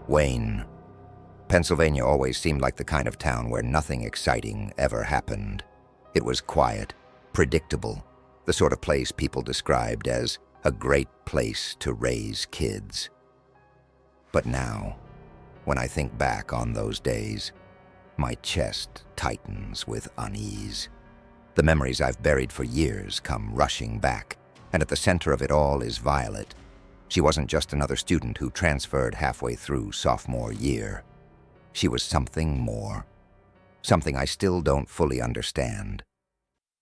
Wayne. Pennsylvania always seemed like the kind of town where nothing exciting ever happened. It was quiet, predictable, the sort of place people described as a great place to raise kids. But now, when I think back on those days, my chest tightens with unease. The memories I've buried for years come rushing back, and at the center of it all is Violet. She wasn't just another student who transferred halfway through sophomore year. She was something more, something I still don't fully understand.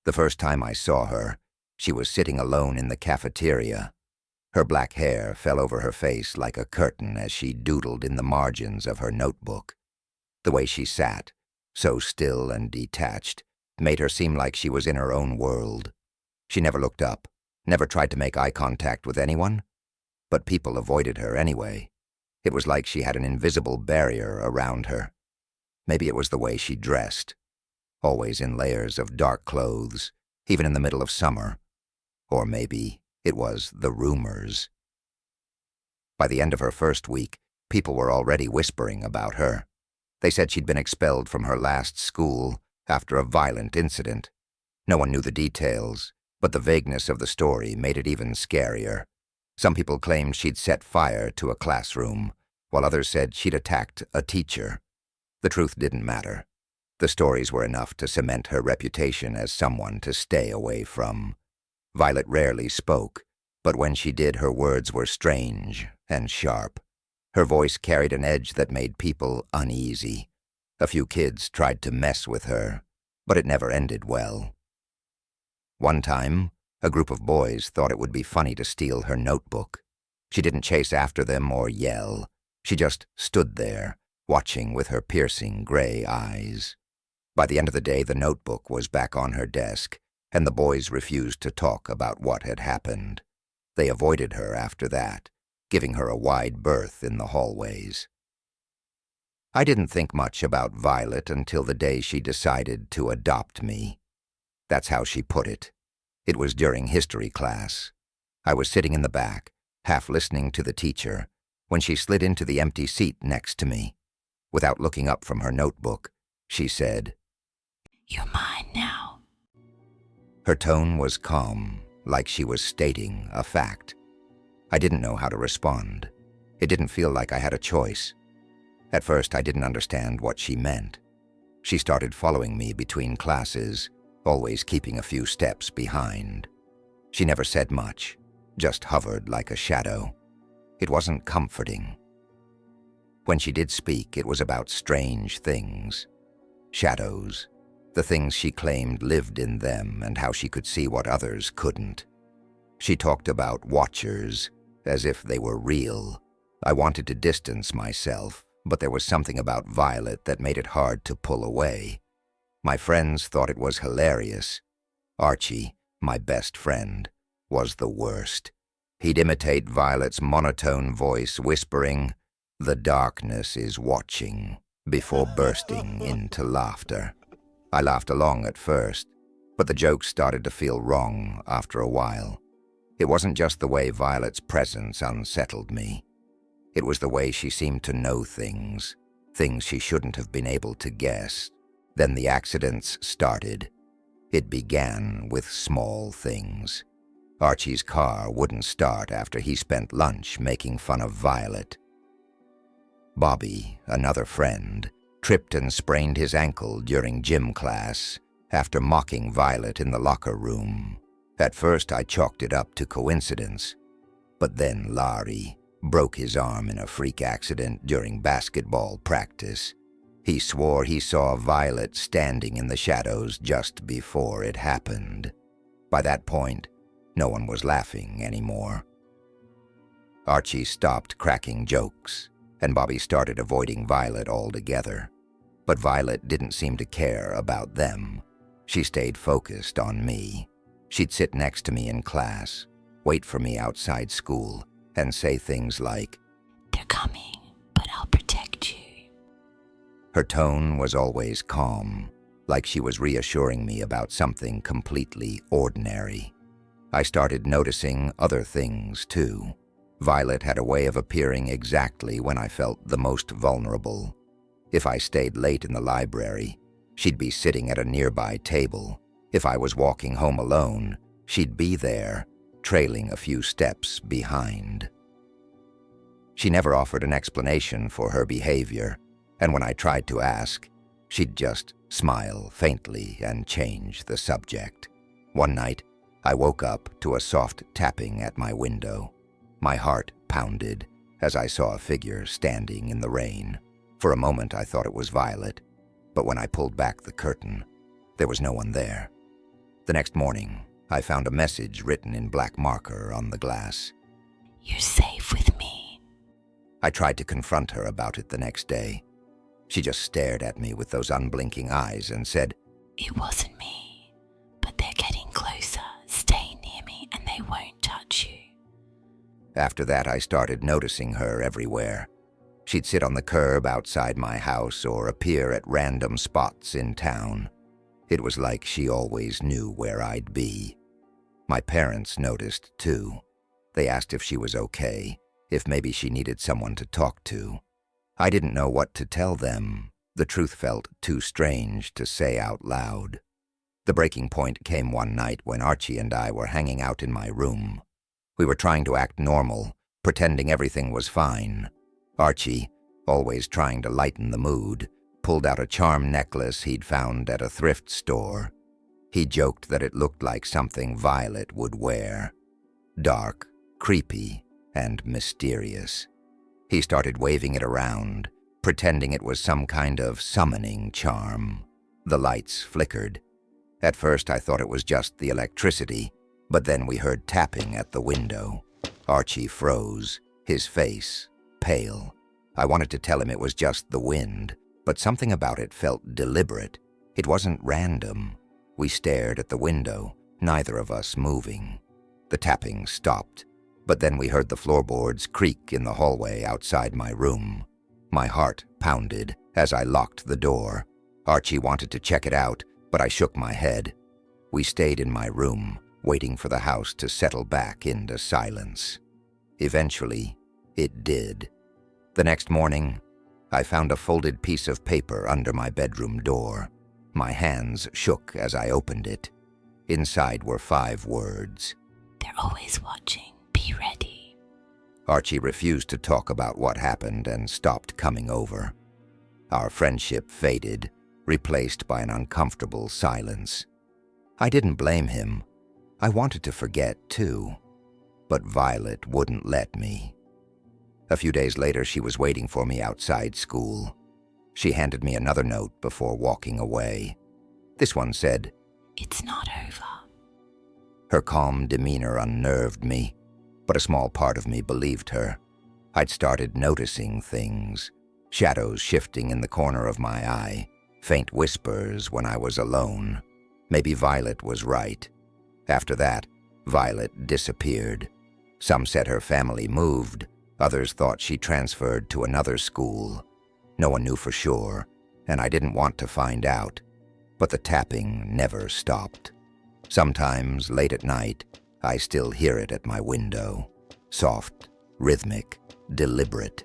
The first time I saw her, she was sitting alone in the cafeteria. Her black hair fell over her face like a curtain as she doodled in the margins of her notebook. The way she sat, so still and detached, made her seem like she was in her own world. She never looked up, never tried to make eye contact with anyone, but people avoided her anyway. It was like she had an invisible barrier around her. Maybe it was the way she dressed, always in layers of dark clothes, even in the middle of summer. Or maybe it was the rumors. By the end of her first week, people were already whispering about her. They said she'd been expelled from her last school after a violent incident. No one knew the details, but the vagueness of the story made it even scarier. Some people claimed she'd set fire to a classroom, while others said she'd attacked a teacher. The truth didn't matter. The stories were enough to cement her reputation as someone to stay away from. Violet rarely spoke, but when she did, her words were strange and sharp. Her voice carried an edge that made people uneasy. A few kids tried to mess with her, but it never ended well. One time, a group of boys thought it would be funny to steal her notebook. She didn't chase after them or yell. She just stood there, watching with her piercing gray eyes. By the end of the day, the notebook was back on her desk, and the boys refused to talk about what had happened. They avoided her after that, giving her a wide berth in the hallways. I didn't think much about Violet until the day she decided to adopt me. That's how she put it. It was during history class. I was sitting in the back, half listening to the teacher, when she slid into the empty seat next to me. Without looking up from her notebook, she said, "You're mine now." Her tone was calm, like she was stating a fact. I didn't know how to respond. It didn't feel like I had a choice. At first, I didn't understand what she meant. She started following me between classes, always keeping a few steps behind. She never said much, just hovered like a shadow. It wasn't comforting. When she did speak, it was about strange things. Shadows, the things she claimed lived in them and how she could see what others couldn't. She talked about watchers, as if they were real. I wanted to distance myself, but there was something about Violet that made it hard to pull away. My friends thought it was hilarious. Archie, my best friend, was the worst. He'd imitate Violet's monotone voice, whispering, "The darkness is watching," before bursting into laughter. I laughed along at first, but the jokes started to feel wrong after a while. It wasn't just the way Violet's presence unsettled me. It was the way she seemed to know things she shouldn't have been able to guess. Then the accidents started. It began with small things. Archie's car wouldn't start after he spent lunch making fun of Violet. Bobby, another friend, tripped and sprained his ankle during gym class after mocking Violet in the locker room. At first, I chalked it up to coincidence, but then Larry broke his arm in a freak accident during basketball practice. He swore he saw Violet standing in the shadows just before it happened. By that point, no one was laughing anymore. Archie stopped cracking jokes, and Bobby started avoiding Violet altogether. But Violet didn't seem to care about them. She stayed focused on me. She'd sit next to me in class, wait for me outside school, and say things like, "They're coming, but I'll protect you." Her tone was always calm, like she was reassuring me about something completely ordinary. I started noticing other things, too. Violet had a way of appearing exactly when I felt the most vulnerable. If I stayed late in the library, she'd be sitting at a nearby table. If I was walking home alone, she'd be there, trailing a few steps behind. She never offered an explanation for her behavior, and when I tried to ask, she'd just smile faintly and change the subject. One night, I woke up to a soft tapping at my window. My heart pounded as I saw a figure standing in the rain. For a moment, I thought it was Violet, but when I pulled back the curtain, there was no one there. The next morning, I found a message written in black marker on the glass. You're safe with me. I tried to confront her about it the next day. She just stared at me with those unblinking eyes and said, It wasn't me, but they're getting closer. Stay near me and they won't touch you. After that, I started noticing her everywhere. She'd sit on the curb outside my house or appear at random spots in town. It was like she always knew where I'd be. My parents noticed, too. They asked if she was okay, if maybe she needed someone to talk to. I didn't know what to tell them. The truth felt too strange to say out loud. The breaking point came one night when Archie and I were hanging out in my room. We were trying to act normal, pretending everything was fine. Archie, always trying to lighten the mood, pulled out a charm necklace he'd found at a thrift store. He joked that it looked like something Violet would wear. Dark, creepy, and mysterious. He started waving it around, pretending it was some kind of summoning charm. The lights flickered. At first I thought it was just the electricity, but then we heard tapping at the window. Archie froze, his face pale. I wanted to tell him it was just the wind, but something about it felt deliberate. It wasn't random. We stared at the window, neither of us moving. The tapping stopped, but then we heard the floorboards creak in the hallway outside my room. My heart pounded as I locked the door. Archie wanted to check it out, but I shook my head. We stayed in my room, waiting for the house to settle back into silence. Eventually, it did. The next morning, I found a folded piece of paper under my bedroom door. My hands shook as I opened it. Inside were 5 words. They're always watching. Be ready. Archie refused to talk about what happened and stopped coming over. Our friendship faded, replaced by an uncomfortable silence. I didn't blame him. I wanted to forget, too. But Violet wouldn't let me. A few days later, she was waiting for me outside school. She handed me another note before walking away. This one said, It's not over. Her calm demeanor unnerved me, but a small part of me believed her. I'd started noticing things, shadows shifting in the corner of my eye, faint whispers when I was alone. Maybe Violet was right. After that, Violet disappeared. Some said her family moved. Others thought she transferred to another school. No one knew for sure, and I didn't want to find out. But the tapping never stopped. Sometimes, late at night, I still hear it at my window. Soft, rhythmic, deliberate.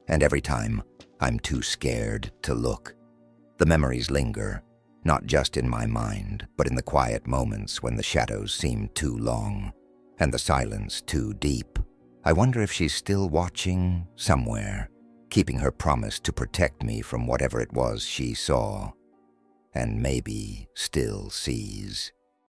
And every time, I'm too scared to look. The memories linger, not just in my mind, but in the quiet moments when the shadows seem too long, and the silence too deep. I wonder if she's still watching somewhere, keeping her promise to protect me from whatever it was she saw, and maybe still sees.